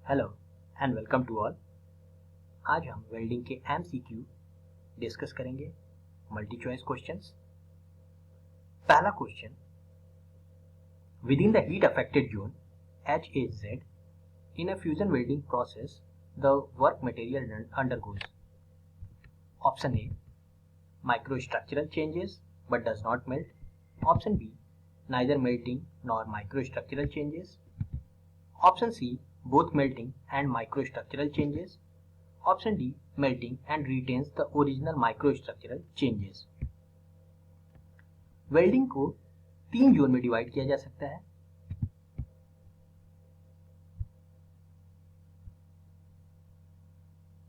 Hello and welcome to all. आज हम welding के एमसीक्यू डिस्कस करेंगे, मल्टी चॉइस क्वेश्चंस। पहला question, within the heat affected zone HAZ in a fusion welding process the work material undergoes option A microstructural changes but does not melt, option B neither melting nor microstructural changes, option C both melting and microstructural changes, option D melting and retains the original microstructural changes। Welding को 3 zone में divide किया जा सकता है।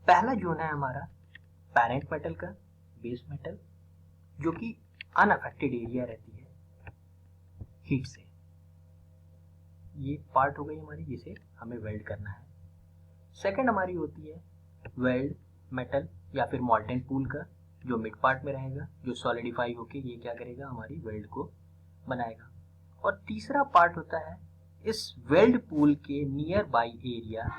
पहला zone है हमारा parent metal का, बेस मेटल, जो कि अनअफेक्टेड एरिया रहती है हीट से। ये पार्ट हो गई हमारी जिसे हमें वेल्ड करना है। सेकंड हमारी होती है वेल्ड मेटल या फिर मॉल्टेन पूल का, जो मिड पार्ट में रहेगा, जो सॉलिडिफाई होके ये क्या करेगा, हमारी वेल्ड को बनाएगा। और तीसरा पार्ट होता है इस वेल्ड पूल के नियर बाई एरिया,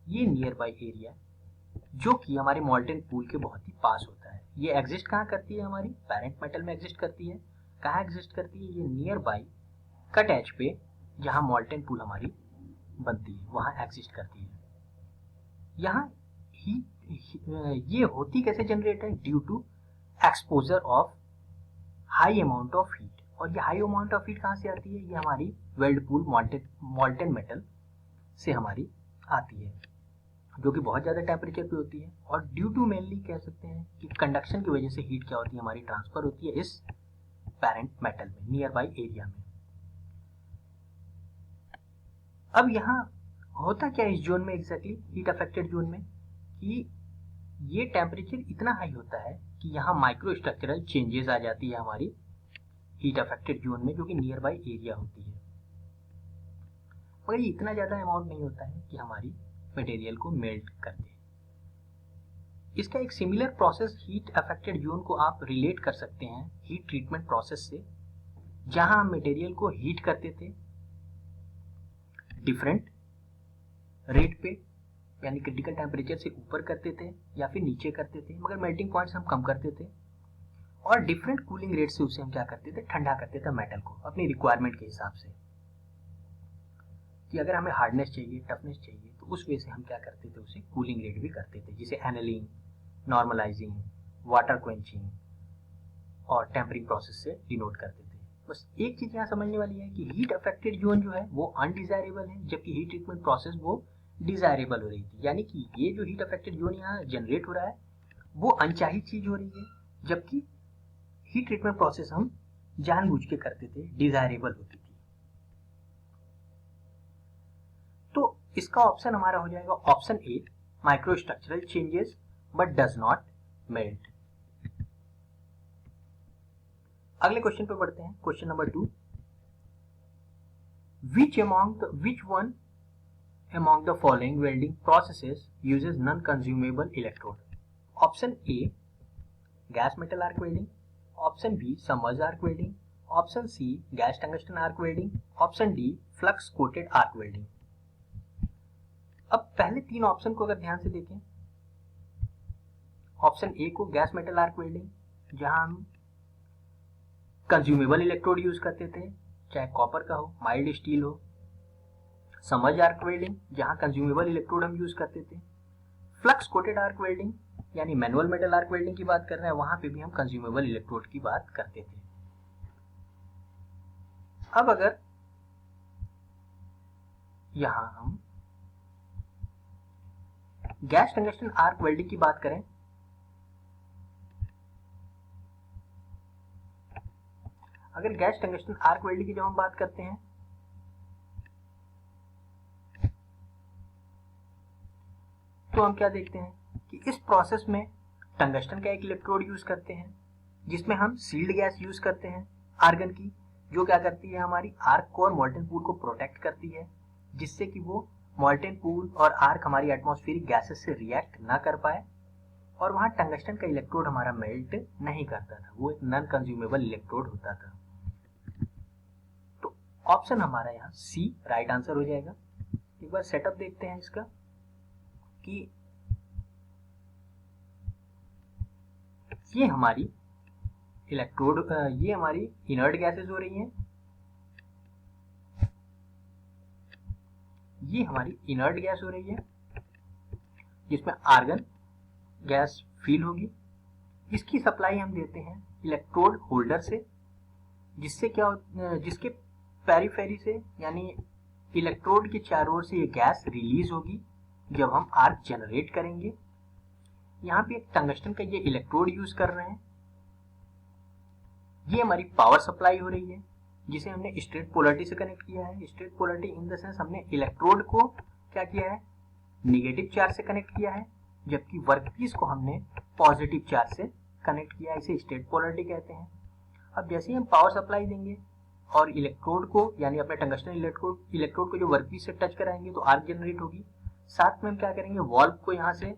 ये नियर बाई एरिया जो कि हमारे मॉल्टेन पूल के बहुत ही पास होता है। ये एग्जिस्ट कहाँ करती है, हमारी पेरेंट मेटल में एग्जिस्ट करती है। कहाँ एग्जिस्ट करती है, ये नियर बाई कट एज पे जहाँ मॉल्टेन पूल हमारी बनती है वहाँ एग्जिस्ट करती है। यहाँ ये होती कैसे जनरेट है, due to exposure of high amount of heat. और ये हाई अमाउंट ऑफ हीट कहाँ से आती है, ये हमारी वेल्ड पूल मॉल्टेन मेटल से हमारी आती है, जो कि बहुत ज़्यादा टेम्परेचर पे होती है। और ड्यू टू मेनली कह सकते हैं कि कंडक्शन की वजह से हीट क्या होती है, हमारी ट्रांसफर होती है इस पेरेंट मेटल में, नियर बाई एरिया में। अब यहाँ होता क्या इस जोन में एग्जैक्टली, हीट अफेक्टेड जोन में, कि ये टेम्परेचर इतना हाई होता है कि यहाँ माइक्रो स्ट्रक्चरल चेंजेस आ जाती है हमारी हीट अफेक्टेड जोन में, जो कि नियर बाई एरिया होती है। मगर ये इतना ज़्यादा अमाउंट नहीं होता है कि हमारी मटेरियल को मेल्ट कर दे। इसका एक similar process heat affected zone को आप रिलेट कर सकते हैं हीट ट्रीटमेंट प्रोसेस से, जहां हम मटेरियल को हीट करते थे डिफरेंट रेट पे, यानी क्रिटिकल टेम्परेचर से ऊपर करते थे या फिर नीचे करते थे, मगर मेल्टिंग पॉइंट्स हम कम करते थे। और डिफरेंट कूलिंग रेट से उसे हम क्या करते थे, ठंडा करते थे मेटल को अपनी रिक्वायरमेंट के हिसाब से, कि अगर हमें हार्डनेस चाहिए, टफनेस चाहिए, तो उस वे से हम क्या करते थे, उसे कूलिंग रेट भी करते थे, जिसे एनलिंग, नॉर्मलाइजिंग, वाटर क्वेंचिंग और टेम्परिंग प्रोसेस से डिनोट करते थे। बस एक चीज यहाँ समझने वाली है कि हीट अफेक्टेड जोन जो है वो अनडिजायरेबल है, जबकि हीट ट्रीटमेंट प्रोसेस वो डिजायरेबल हो रही थी। यानी कि ये जो हीट अफेक्टेड जोन यहाँ जनरेट हो रहा है वो अनचाही चीज हो रही है, जबकि हीट ट्रीटमेंट प्रोसेस हम जानबूझ के करते थे, डिजायरेबल होती थी। तो इसका ऑप्शन हमारा हो जाएगा option A, microstructural changes but does not melt. अगले क्वेश्चन पे बढ़ते हैं, question number 2, which one among the following welding processes uses non-consumable electrode? Option A gas metal arc welding, option B submerged arc welding, option C gas tungsten arc welding, option D flux coated arc welding। अब पहले 3 option को अगर ध्यान से देखें, option A को gas metal arc welding, जहां हम कंज्यूमेबल इलेक्ट्रोड यूज करते थे, चाहे कॉपर का हो, माइल्ड स्टील हो। समर्ज आर्क वेल्डिंग, जहां कंज्यूमेबल इलेक्ट्रोड हम यूज करते थे। फ्लक्स कोटेड आर्क वेल्डिंग यानी मैनुअल मेटल आर्क वेल्डिंग की बात कर रहे हैं, वहां पे भी हम कंज्यूमेबल इलेक्ट्रोड की बात करते थे। अब अगर यहां हम गैस टंगस्टन आर्क वेल्डिंग की बात करें, अगर गैस टंगस्टन आर्क वेल्डिंग की जब हम बात करते हैं तो हम क्या देखते हैं कि इस प्रोसेस में टंगस्टन का एक इलेक्ट्रोड यूज करते हैं, जिसमें हम सील्ड गैस यूज करते हैं आर्गन की, जो क्या करती है, हमारी आर्क को और मॉल्टेन पूल को प्रोटेक्ट करती है, जिससे कि वो मॉल्टेन पूल और आर्क हमारी एटमॉस्फेरिक गैसेस से रिएक्ट ना कर पाए, और वहां टंगस्टन का इलेक्ट्रोड हमारा मेल्ट नहीं करता था, वो एक नॉन कंज्यूमेबल इलेक्ट्रोड होता था। ऑप्शन हमारा यहाँ सी राइट आंसर हो जाएगा। एक बार सेटअप देखते हैं इसका कि ये हमारी इलेक्ट्रोड, ये हमारी इनर्ट गैसेस हो रही हैं, ये हमारी इनर्ट गैस हो रही है जिसमें आर्गन गैस फील होगी। इसकी सप्लाई हम देते हैं इलेक्ट्रोड होल्डर से, जिससे क्या जिसके पेरीफेरी से यानी इलेक्ट्रोड के चारों ओर से ये गैस रिलीज होगी जब हम आर्क जनरेट करेंगे। यहाँ पे एक टंगस्टन का ये इलेक्ट्रोड यूज कर रहे हैं। ये हमारी पावर सप्लाई हो रही है जिसे हमने स्ट्रेट पोलरिटी से कनेक्ट किया है। Straight polarity in the sense हमने इलेक्ट्रोड को क्या किया है, निगेटिव चार्ज से कनेक्ट किया है, जबकि वर्कपीस को हमने पॉजिटिव चार्ज से कनेक्ट किया है। इसे स्ट्रेट पोलरिटी कहते हैं। अब जैसे ही हम पावर सप्लाई देंगे और इलेक्ट्रोड को यानी अपने टंगस्टन इलेक्ट्रोड को जो वर्कपीस से टच कराएंगे तो आर्क जनरेट होगी। साथ में हम क्या करेंगे, वाल्व को यहाँ से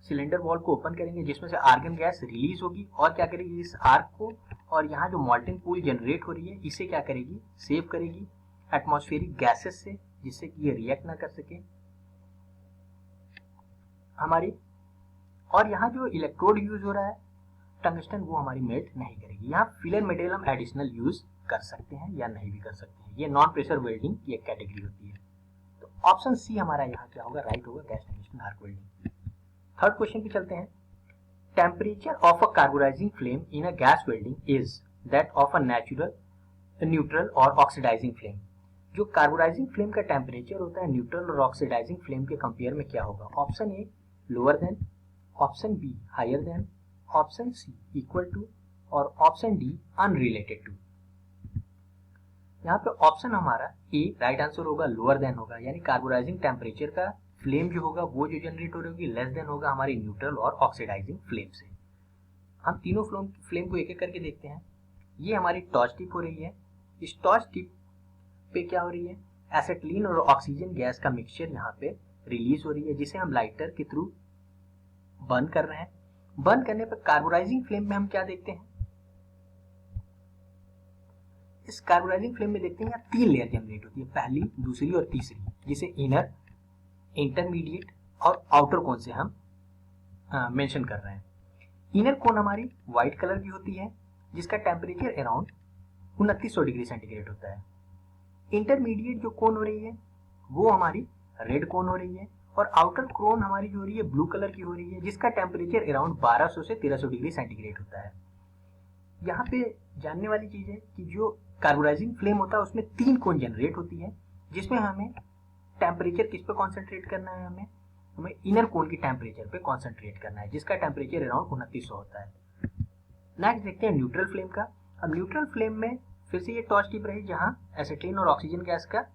सिलेंडर वाल्व को ओपन करेंगे जिसमें से आर्गन गैस रिलीज होगी और क्या करेगी, इस आर्क को और यहाँ जो मॉल्टेन पूल जनरेट हो रही है इसे क्या करेगी, सेव करेगी एटमॉस्फेरिक गैसेस से, जिससे कि ये रिएक्ट ना कर सके हमारी। और यहाँ जो इलेक्ट्रोड यूज हो रहा है टंगस्टन, वो हमारी मेल्ट नहीं करेगी। यहाँ फिलर मेटेरियल हम एडिशनल यूज कर सकते हैं या नहीं भी कर सकते हैं। ये नॉन प्रेशर वेल्डिंग की एक कैटेगरी होती है। तो ऑप्शन सी हमारा यहाँ क्या होगा, राइट होगा, gas tungsten arc welding. Third question पे चलते हैं। Temperature of a carbonizing flame in a gas welding is that of a neutral और ऑक्सीडाइजिंग फ्लेम। जो कार्बोनाइजिंग फ्लेम का टेम्परेचर होता है न्यूट्रल और ऑक्सीडाइजिंग फ्लेम के कंपेयर में क्या होगा। Option A lower than, option B higher than, option C equal to और ऑप्शन डी अनरिलेटेड टू। यहाँ पे ऑप्शन हमारा ए राइट आंसर होगा, लोअर देन होगा, यानी कार्बोनाइजिंग टेम्परेचर का फ्लेम जो होगा वो जो जनरेट हो रही होगी लेस देन होगा हमारी न्यूट्रल और ऑक्सीडाइजिंग फ्लेम से। हम तीनों फ्लेम को एक एक करके देखते हैं। ये हमारी टॉर्च टिप हो रही है। इस टॉर्च टिप पे क्या हो रही है, एसिटिलीन और ऑक्सीजन गैस का मिक्सचर यहाँ पे रिलीज हो रही है जिसे हम लाइटर के थ्रू बर्न कर रहे हैं। बर्न करने पर कार्बोनाइजिंग फ्लेम में हम क्या देखते हैं, इस कार्बोनाइजिंग फ्लेम में देखते हैं यहाँ 3 लेयर जनरेट होती है, पहली, दूसरी और तीसरी, जिसे इनर, इंटरमीडिएट और आउटर कोन से हम मेंशन कर रहे हैं। इनर कोन हमारी व्हाइट कलर की होती है जिसका टेम्परेचर अराउंड 2900 डिग्री सेंटीग्रेड होता है। इंटरमीडिएट जो कोन हो रही है वो हमारी रेड कोन हो रही है और आउटर कोन हमारी जो हो रही है ब्लू कलर की हो रही है जिसका टेम्परेचर अराउंड 1200 से 1300 डिग्री सेंटीग्रेड होता है। यहाँ पे जानने वाली चीज है कि जो कार्बोनाइजिंग फ्लेम होता है उसमें 3 कोन जनरेट होती है जिसमें हमें टेम्परेचर किस पे कॉन्सेंट्रेट करना है, हमें इनर कोन की टेम्परेचर पे कॉन्सेंट्रेट करना है जिसका टेम्परेचर अराउंड 2900 होता है। नेक्स्ट देखते हैं न्यूट्रल फ्लेम का। अब न्यूट्रल फ्लेम में फिर से ये टॉर्च टिप रही जहाँ एसिटिलीन और ऑक्सीजन गैस का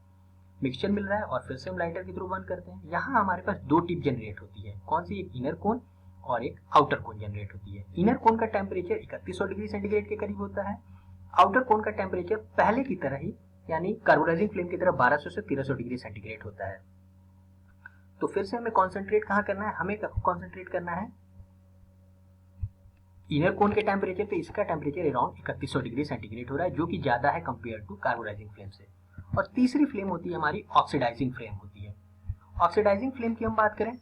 मिक्सचर मिल रहा है और फिर से हम लाइटर के थ्रू बर्न करते हैं। यहाँ हमारे पास 2 टिप जनरेट होती है, कौन सी, एक इनर कोन और एक आउटर कोन जनरेट होती है। इनर कोन का टेम्परेचर 3100 डिग्री सेंटीग्रेड के करीब होता है। आउटर कोन का टेम्परेचर पहले की तरह ही यानी कार्बोनाइजिंग फ्लेम की तरह 1200 से 1300 डिग्री सेंटीग्रेड होता है। तो फिर से हमें कॉन्सेंट्रेट कहाँ करना है, हमें कॉन्सेंट्रेट करना है इनर कोन के टेम्परेचर पे। इसका टेम्परेचर अराउंड 3100 डिग्री सेंटीग्रेड हो रहा है जो कि ज्यादा है कंपेयर टू कार्बोनाइजिंग फ्लेम से। और तीसरी फ्लेम होती है हमारी ऑक्सीडाइजिंग फ्लेम होती है। ऑक्सीडाइजिंग फ्लेम की हम बात करें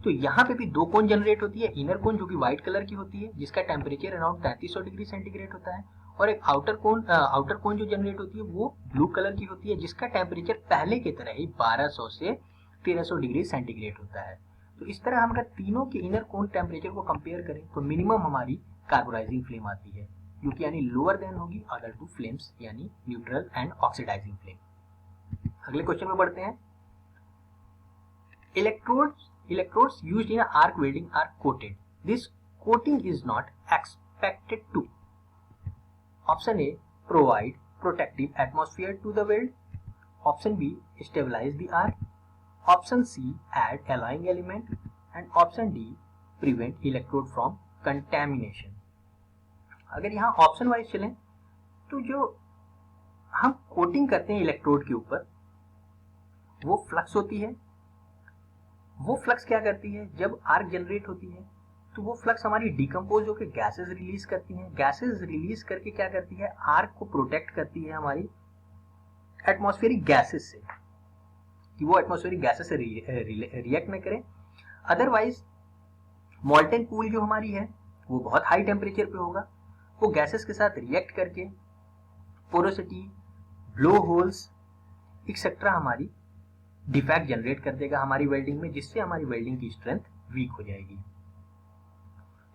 तो यहाँ पे भी 2 कोन जनरेट होती है, इनर कोन जो कि व्हाइट कलर की होती है जिसका टेम्परेचर अराउंड 3300 डिग्री सेंटीग्रेड होता है और एक आउटर कोन जो जनरेट होती है वो ब्लू कलर की होती है जिसका टेम्परेचर पहले की तरह ही 1200 से 1300 डिग्री सेंटीग्रेड होता है। तो इस तरह हम अगर तीनों के इनर कोन टेम्परेचर को कंपेयर करें तो मिनिमम हमारी कार्बोनाइजिंग फ्लेम आती है जो कि यानी लोअर देन होगी अदर 2 फ्लेम्स यानी न्यूट्रल एंड ऑक्सीडाइजिंग फ्लेम। अगले क्वेश्चन में बढ़ते हैं। Electrodes used in arc welding are coated. This coating is not expected to. Option A provide protective atmosphere to the weld. Option B stabilize the arc. Option C add alloying element. And option D prevent electrode from contamination. अगर यहाँ option wise चलें तो जो हम coating करते हैं electrode के ऊपर वो फ्लक्स होती है। वो फ्लक्स क्या करती है, जब आर्क जनरेट होती है तो वो फ्लक्स हमारी डिकम्पोज होकर गैसेस रिलीज करती हैं। गैसेस रिलीज करके क्या करती है, आर्क को प्रोटेक्ट करती है हमारी एटमॉस्फेरिक गैसेस से, कि वो एटमॉस्फेरिक गैसेस से रिएक्ट न करें। अदरवाइज मॉल्टेन पूल जो हमारी है वो बहुत हाई टेम्परेचर पे होगा, वो गैसेस के साथ रिएक्ट करके पोरोसिटी, ब्लो होल्स एक्सेट्रा हमारी डिफेक्ट जनरेट कर देगा हमारी वेल्डिंग में, जिससे हमारी वेल्डिंग की स्ट्रेंथ वीक हो जाएगी।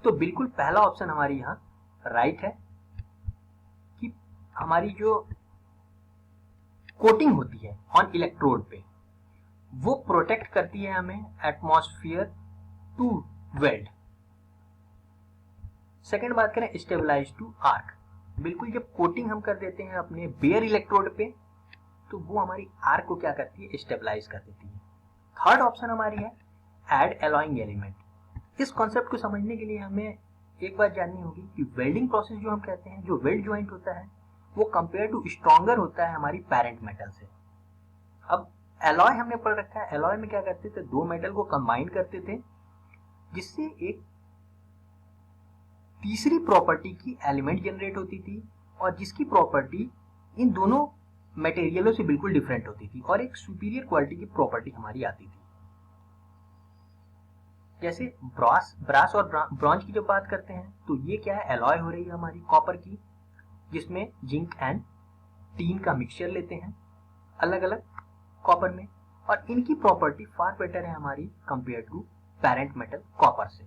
तो बिल्कुल पहला ऑप्शन हमारी यहाँ राइट है कि हमारी जो कोटिंग होती है ऑन इलेक्ट्रोड पे वो प्रोटेक्ट करती है हमें एटमॉस्फेयर टू वेल्ड। सेकेंड बात करें स्टेबलाइज टू आर्क, बिल्कुल जब कोटिंग हम कर देते हैं अपने बेयर इलेक्ट्रोड पे तो वो हमारी आर्क को क्या करती है, स्टेबलाइज कर देती है। थर्ड ऑप्शन हमारी है ऐड एलॉइंग एलिमेंट। इस कॉन्सेप्ट को समझने के लिए हमें एक बात जाननी होगी कि वेल्डिंग प्रोसेस जो हम कहते हैं, जो वेल्ड ज्वाइंट होता है वो कंपेयर टू स्ट्रॉन्गर होता है हमारी पैरेंट मेटल से। अब एलॉय हमने पढ़ रखा है, एलॉय में क्या करते थे, दो मेटल को कंबाइन करते थे जिससे एक तीसरी प्रॉपर्टी की एलिमेंट जनरेट होती थी और जिसकी प्रॉपर्टी इन दोनों मटेरियलों से बिल्कुल डिफरेंट होती थी और एक सुपीरियर क्वालिटी की प्रॉपर्टी हमारी आती थी। जैसे ब्रास और ब्रॉन्ज की जब बात करते हैं तो ये क्या है, एलॉय हो रही है हमारी कॉपर की, जिसमें जिंक एंड टीन का मिक्सचर लेते हैं अलग अलग कॉपर में, और इनकी प्रॉपर्टी फार बेटर है हमारी compare to parent metal copper से।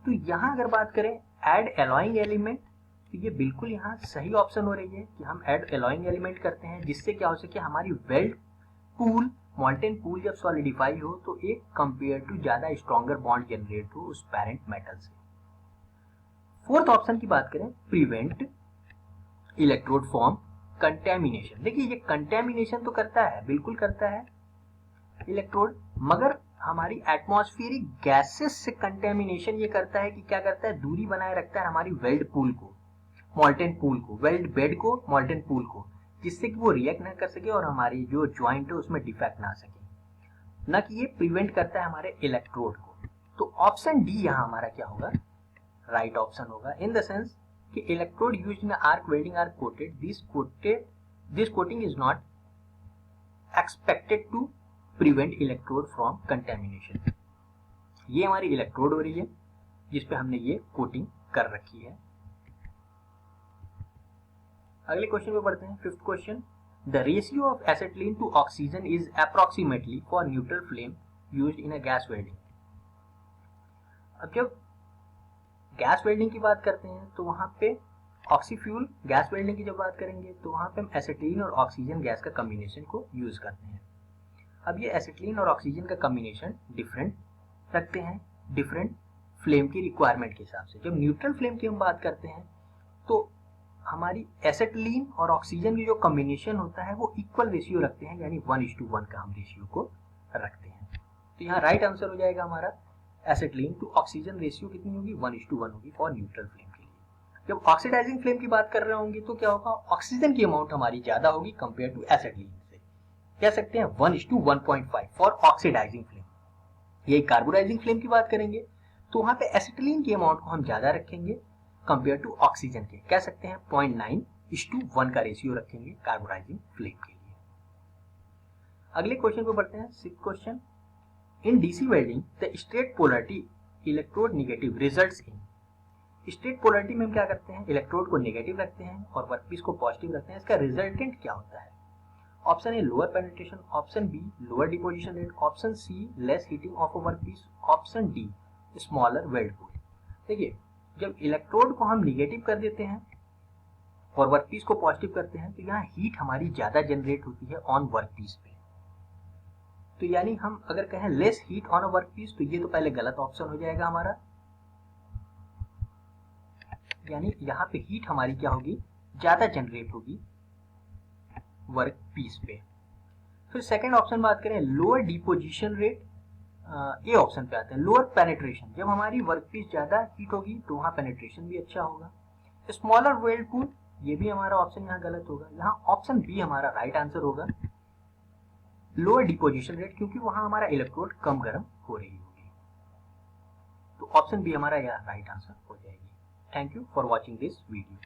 तो यहां अगर बात करें ऐड एलॉइंग एलिमेंट, तो ये बिल्कुल यहाँ सही ऑप्शन हो रही है कि हम ऐड एलॉइंग एलिमेंट करते हैं, जिससे क्या हो सके हमारी वेल्ड पूल, मॉल्टेन पूल जब सॉलिडिफाई हो तो एक कंपेयर टू ज्यादा स्ट्रॉन्गर बॉन्ड जनरेट हो उस पेरेंट मेटल से। फोर्थ ऑप्शन की बात करें प्रिवेंट इलेक्ट्रोड फॉर्म कंटेमिनेशन। देखिए ये कंटेमिनेशन तो करता है, बिल्कुल करता है इलेक्ट्रोड, मगर हमारी एटमॉस्फेरिक गैसेस से कंटेमिनेशन ये करता है कि क्या करता है, दूरी बनाए रखता है हमारी वेल्ड पूल को, मॉल्टेन पूल को, वेल्ड बेड को, मॉल्टेन पूल को, जिससे कि वो रिएक्ट ना कर सके और हमारी जो ज्वाइंट है उसमें डिफेक्ट ना आ सके, ना कि ये प्रिवेंट करता है हमारे इलेक्ट्रोड को। तो ऑप्शन डी यहाँ हमारा क्या होगा, राइट ऑप्शन होगा, इन द सेंस कि electrode used in arc welding are coated, this coating is not expected to prevent electrode from contamination. ये हमारी इलेक्ट्रोड हो रही है जिसपे हमने ये कोटिंग कर रखी है। अगले क्वेश्चन पे पढ़ते हैं, fifth question, the ratio of acetylene to oxygen is approximately for neutral flame used in a gas welding. अब जब गैस वेल्डिंग की बात करते हैं तो वहां पे ऑक्सीफ्यूल गैस वेल्डिंग की जब बात करेंगे तो वहां पे हम एसिटिलीन और ऑक्सीजन गैस का कॉम्बिनेशन को यूज करते हैं। अब ये एसिटिलीन और ऑक्सीजन का कॉम्बिनेशन डिफरेंट रखते हैं डिफरेंट फ्लेम की रिक्वायरमेंट के हिसाब से। जब न्यूट्रल फ्लेम की हम बात करते हैं तो हमारी एसिटिलीन और ऑक्सीजन की जो कॉम्बिनेशन होता है वो इक्वल रेशियो रखते हैं, यानी 1:1 का हम रेशियो को रखते हैं। तो यहाँ राइट आंसर हो जाएगा हमारा एसिटिलीन टू ऑक्सीजन रेशियो कितनी होगी, 1:1 होगी फॉर न्यूट्रल फ्लेम के लिए। जब ऑक्सीडाइजिंग फ्लेम की बात कर रहे होंगे तो क्या होगा, ऑक्सीजन की अमाउंट हमारी ज्यादा होगी कंपेयर टू एसिटिलीन से, कह सकते हैं 1:1.5 फॉर ऑक्सीडाइजिंग फ्लेम। यही कार्बोडाइजिंग फ्लेम की बात करेंगे तो वहां पे एसिटिलीन की अमाउंट को हम ज्यादा रखेंगे कंपेयर टू ऑक्सीजन के, कह सकते हैं 0.9:1 का रेशियो रखेंगे कार्बोडाइजिंग फ्लेम के लिए। अगले क्वेश्चन पे बढ़ते हैं, sixth question, in DC welding the straight polarity electrode negative results in. Straight polarity में हम क्या करते हैं, इलेक्ट्रोड को नेगेटिव रखते हैं और वर्कपीस को पॉजिटिव रखते हैं, इसका रिजल्टेंट क्या होता है। Option A lower penetration, option B lower deposition rate, option C less heating of a workpiece, option D smaller weld pool. देखिए जब इलेक्ट्रोड को हम निगेटिव कर देते हैं और वर्कपीस को पॉजिटिव करते हैं तो यहाँ हीट हमारी ज्यादा जनरेट होती है ऑन वर्कपीस पे। तो यानी हम अगर कहें less heat on a workpiece तो ये तो पहले गलत ऑप्शन हो जाएगा हमारा, यानी यहाँ पे हीट हमारी क्या होगी, ज्यादा जनरेट होगी वर्कपीस पे। फिर सेकंड ऑप्शन बात करें lower deposition rate, A option पे आते हैं लोअर पेनिट्रेशन, जब हमारी वर्कपीस ज्यादा हीट होगी तो वहां पेनिट्रेशन भी अच्छा होगा। स्मॉलर वेल्ड पूल, ये भी हमारा ऑप्शन यहाँ गलत होगा, यहाँ ऑप्शन बी हमारा राइट आंसर होगा लोअर डिपोजिशन रेट, क्योंकि वहां हमारा इलेक्ट्रोड कम गर्म हो रही होगी। तो ऑप्शन बी हमारा यहाँ राइट आंसर हो जाएगी। Thank you for watching this video.